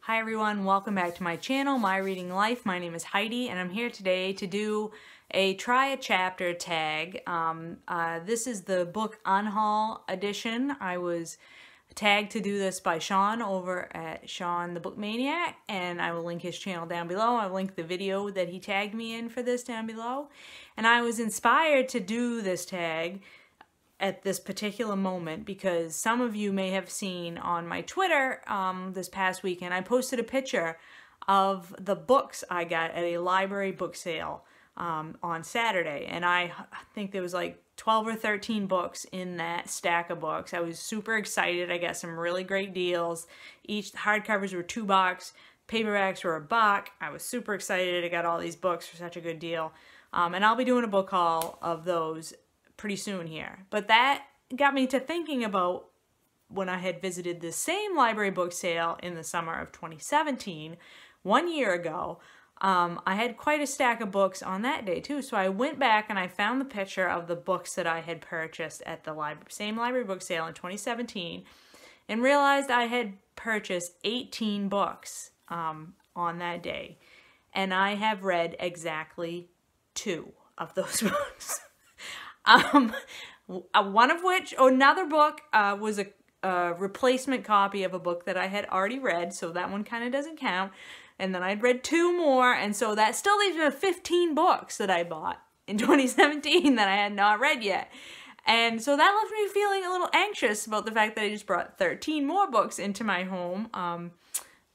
Hi everyone, welcome back to my channel, My Reading Life. My name is Heidi and I'm here today to do a try a chapter tag. This is the book Unhaul edition. I was tagged to do this by Shawn over at Shawn the Book Maniac, and I will link his channel down below. I'll link the video that he tagged me in for this down below. And I was inspired to do this tag at this particular moment because some of you may have seen on my Twitter this past weekend, I posted a picture of the books I got at a library book sale on Saturday, and I think there was like 12 or 13 books in that stack of books. I was super excited. I got some really great deals. Each hardcovers were $2, paperbacks were $1. I was super excited. I got all these books for such a good deal, and I'll be doing a book haul of those pretty soon here. But that got me to thinking about when I had visited the same library book sale in the summer of 2017, 1 year ago. I had quite a stack of books on that day too, so I went back and I found the picture of the books that I had purchased at the same library book sale in 2017 and realized I had purchased 18 books on that day, and I have read exactly 2 of those books. One of which, another book was a replacement copy of a book that I had already read, so that one kind of doesn't count. And then I'd read 2 more, and so that still leaves me with 15 books that I bought in 2017 that I had not read yet. And so that left me feeling a little anxious about the fact that I just brought 13 more books into my home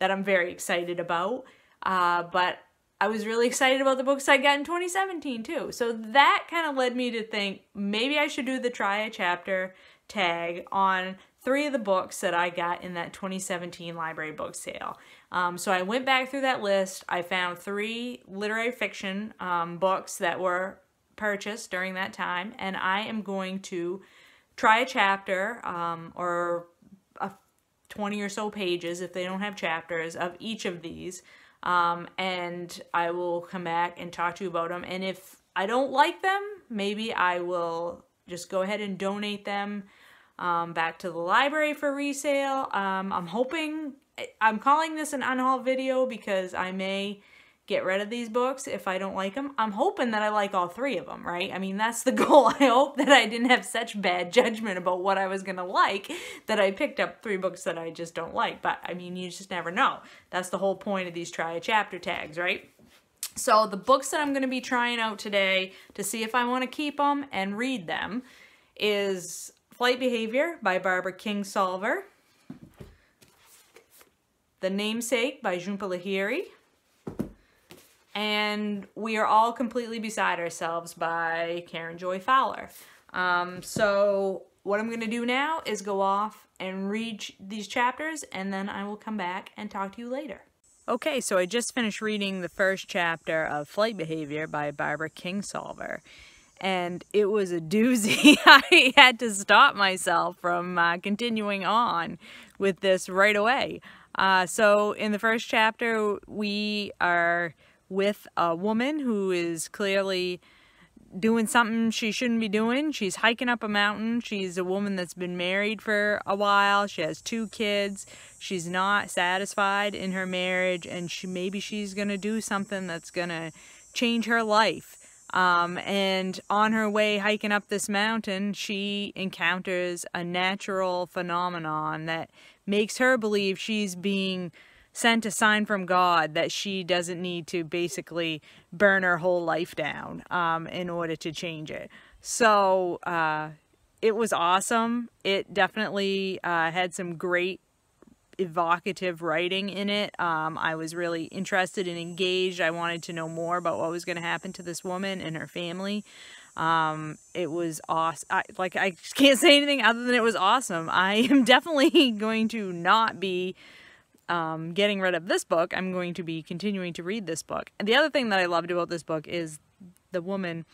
that I'm very excited about. But I was really excited about the books I got in 2017 too. So that kind of led me to think maybe I should do the try a chapter tag on 3 of the books that I got in that 2017 library book sale. So I went back through that list. I found 3 literary fiction books that were purchased during that time, and I am going to try a chapter or 20 or so pages, if they don't have chapters, of each of these. And I will come back and talk to you about them. And if I don't like them, maybe I will just go ahead and donate them back to the library for resale. I'm hoping, I'm calling this an unhaul video because I may get rid of these books if I don't like them. I'm hoping that I like all 3 of them, right? I mean, that's the goal. I hope that I didn't have such bad judgment about what I was going to like that I picked up 3 books that I just don't like. But, I mean, you just never know. That's the whole point of these try a chapter tags, right? So the books that I'm going to be trying out today to see if I want to keep them and read them is Flight Behavior by Barbara Kingsolver, The Namesake by Jhumpa Lahiri, and We Are All Completely Beside Ourselves by Karen Joy Fowler. So what I'm going to do now is go off and read these chapters, and then I will come back and talk to you later. Okay, so I just finished reading the first chapter of Flight Behavior by Barbara Kingsolver, and it was a doozy. I had to stop myself from continuing on with this right away. So in the first chapter, we are with a woman who is clearly doing something she shouldn't be doing. She's hiking up a mountain. She's a woman that's been married for a while. She has 2 kids. She's not satisfied in her marriage, and maybe she's going to do something that's going to change her life. And on her way hiking up this mountain, she encounters a natural phenomenon that makes her believe she's being sent a sign from God that she doesn't need to basically burn her whole life down in order to change it. So it was awesome. It definitely had some great evocative writing in it. I was really interested and engaged. I wanted to know more about what was going to happen to this woman and her family. It was awesome. I can't say anything other than it was awesome. I am definitely going to not be getting rid of this book. I'm going to be continuing to read this book. And the other thing that I loved about this book is the woman,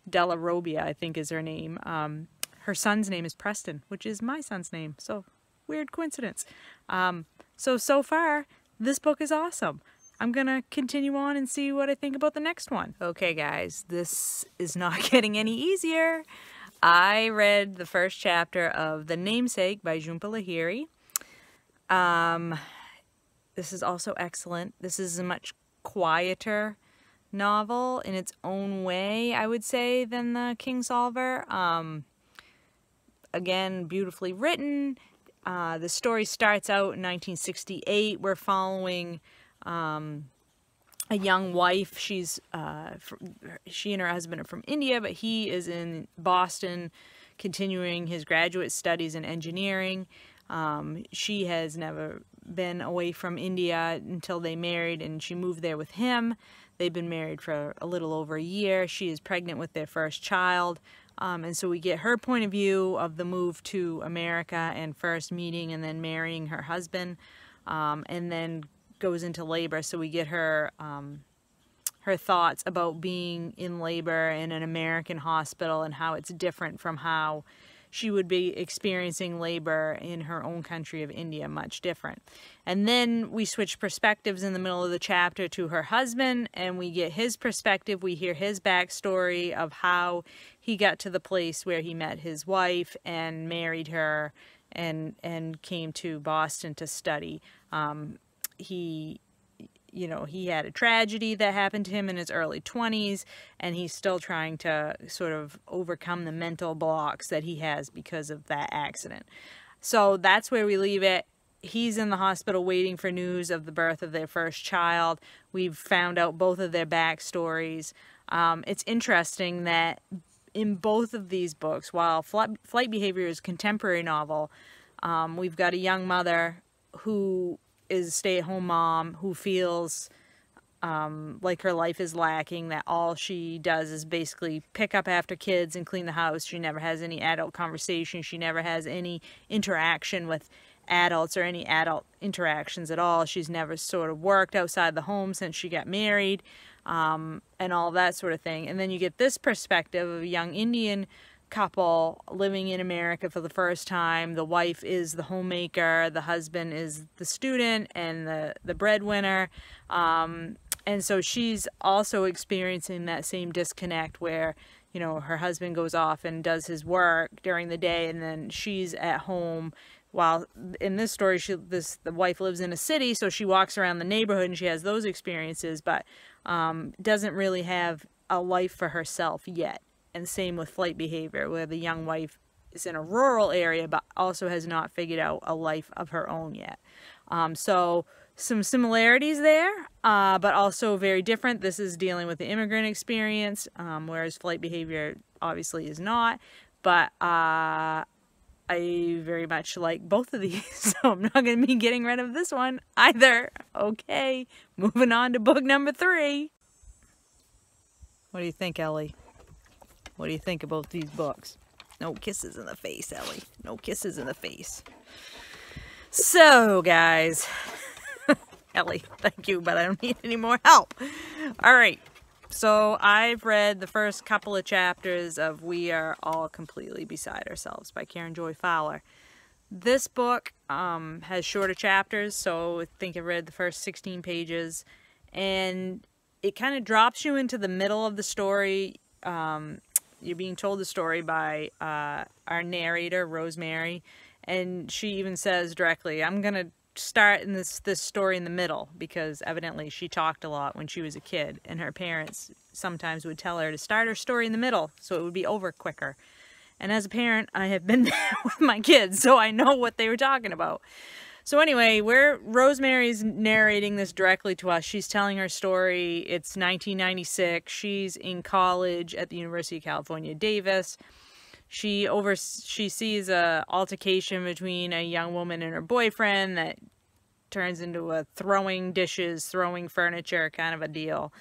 Della Robbia, I think is her name. Her son's name is Preston, which is my son's name. So weird coincidence. So far, this book is awesome. I'm gonna continue on and see what I think about the next one. Okay guys, this is not getting any easier. I read the first chapter of The Namesake by Jhumpa Lahiri. This is also excellent. This is a much quieter novel in its own way, I would say, than the Kingsolver. Again, beautifully written. The story starts out in 1968. We're following a young wife. She and her husband are from India, but he is in Boston continuing his graduate studies in engineering. She has never been away from India until they married, and she moved there with him. They've been married for a little over a year. She is pregnant with their first child. And so we get her point of view of the move to America and first meeting and then marrying her husband, and then goes into labor. So we get her her thoughts about being in labor in an American hospital and how it's different from how she would be experiencing labor in her own country of India, much different. And then we switch perspectives in the middle of the chapter to her husband, and we get his perspective. We hear his backstory of how he got to the place where he met his wife and married her and came to Boston to study. He had a tragedy that happened to him in his early 20s, and he's still trying to sort of overcome the mental blocks that he has because of that accident. So that's where we leave it. He's in the hospital waiting for news of the birth of their first child. We've found out both of their backstories. It's interesting that in both of these books, while Flight Behavior is a contemporary novel, we've got a young mother who is a stay-at-home mom who feels like her life is lacking, that all she does is basically pick up after kids and clean the house. She never has any adult conversation. She never has any interaction with adults or any adult interactions at all. She's never sort of worked outside the home since she got married, and all that sort of thing. And then you get this perspective of a young Indian couple living in America for the first time. The wife is the homemaker, the husband is the student and the breadwinner, and so she's also experiencing that same disconnect where, you know, her husband goes off and does his work during the day, and then she's at home. While in this story, the wife lives in a city, so she walks around the neighborhood and she has those experiences, but doesn't really have a life for herself yet. And same with Flight Behavior, where the young wife is in a rural area, but also has not figured out a life of her own yet. So some similarities there, but also very different. This is dealing with the immigrant experience, whereas Flight Behavior obviously is not. But I very much like both of these, so I'm not going to be getting rid of this one either. Okay, moving on to book number 3. What do you think, Ellie? What do you think about these books? No kisses in the face, Ellie. No kisses in the face. So, guys. Ellie, thank you, but I don't need any more help. All right. So, I've read the first couple of chapters of We Are All Completely Beside Ourselves by Karen Joy Fowler. This book has shorter chapters, so I think I read the first 16 pages. And it kind of drops you into the middle of the story. You're being told the story by our narrator, Rosemary, and she even says directly, I'm going to start in this story in the middle, because evidently she talked a lot when she was a kid, and her parents sometimes would tell her to start her story in the middle so it would be over quicker. And as a parent, I have been there with my kids, so I know what they were talking about. So anyway, Rosemary's narrating this directly to us. She's telling her story. It's 1996. She's in college at the University of California, Davis. She sees a altercation between a young woman and her boyfriend that turns into a throwing dishes, throwing furniture kind of a deal.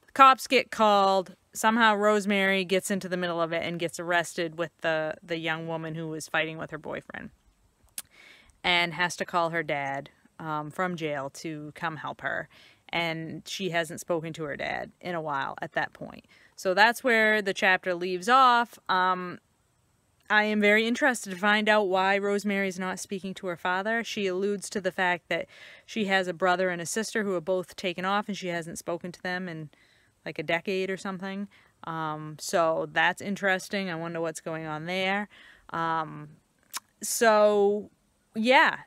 The cops get called. Somehow Rosemary gets into the middle of it and gets arrested with the young woman who was fighting with her boyfriend, and has to call her dad from jail to come help her. And she hasn't spoken to her dad in a while at that point. So that's where the chapter leaves off. I am very interested to find out why Rosemary's not speaking to her father. She alludes to the fact that she has a brother and a sister who are both taken off, and she hasn't spoken to them in like a decade or something. So that's interesting. I wonder what's going on there. So yeah,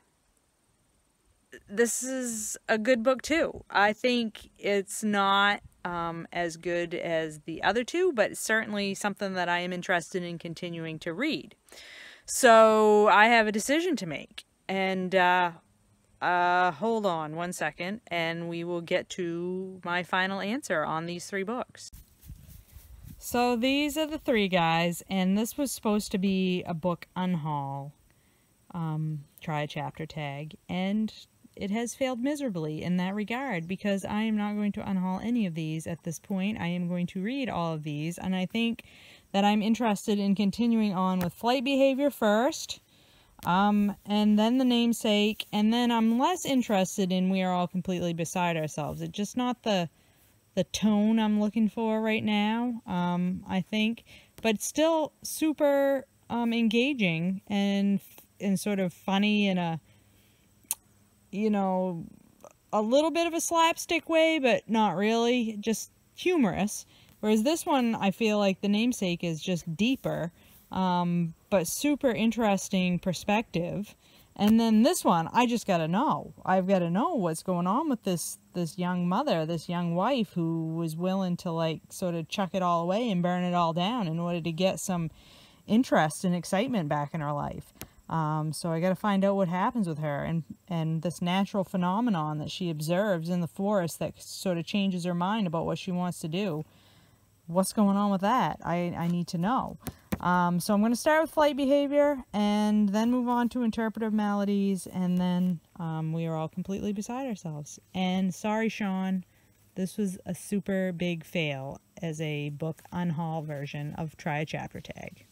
this is a good book too. I think it's not as good as the other two, but it's certainly something that I am interested in continuing to read. So I have a decision to make, and hold on one second, and we will get to my final answer on these 3 books. So these are the 3 guys, and this was supposed to be a book unhaul, try a chapter tag, and it has failed miserably in that regard, because I am not going to unhaul any of these at this point. I am going to read all of these, and I think that I'm interested in continuing on with Flight Behavior first, and then the Namesake, and then I'm less interested in We Are All Completely Beside Ourselves. It's just not the tone I'm looking for right now, I think, but still super engaging and sort of funny in a, you know, a little bit of a slapstick way, but not really, just humorous. Whereas this one, I feel like the Namesake is just deeper, but super interesting perspective. And then this one, I just gotta know. I've gotta know what's going on with this young mother, this young wife who was willing to, like, sort of chuck it all away and burn it all down in order to get some interest and excitement back in her life. So I got to find out what happens with her, and this natural phenomenon that she observes in the forest that sort of changes her mind about what she wants to do. What's going on with that? I need to know. So I'm going to start with Flight Behavior, and then move on to Interpretive Maladies, and then We Are All Completely Beside Ourselves. And sorry, Shawn, this was a super big fail as a book unhaul version of Try a Chapter Tag.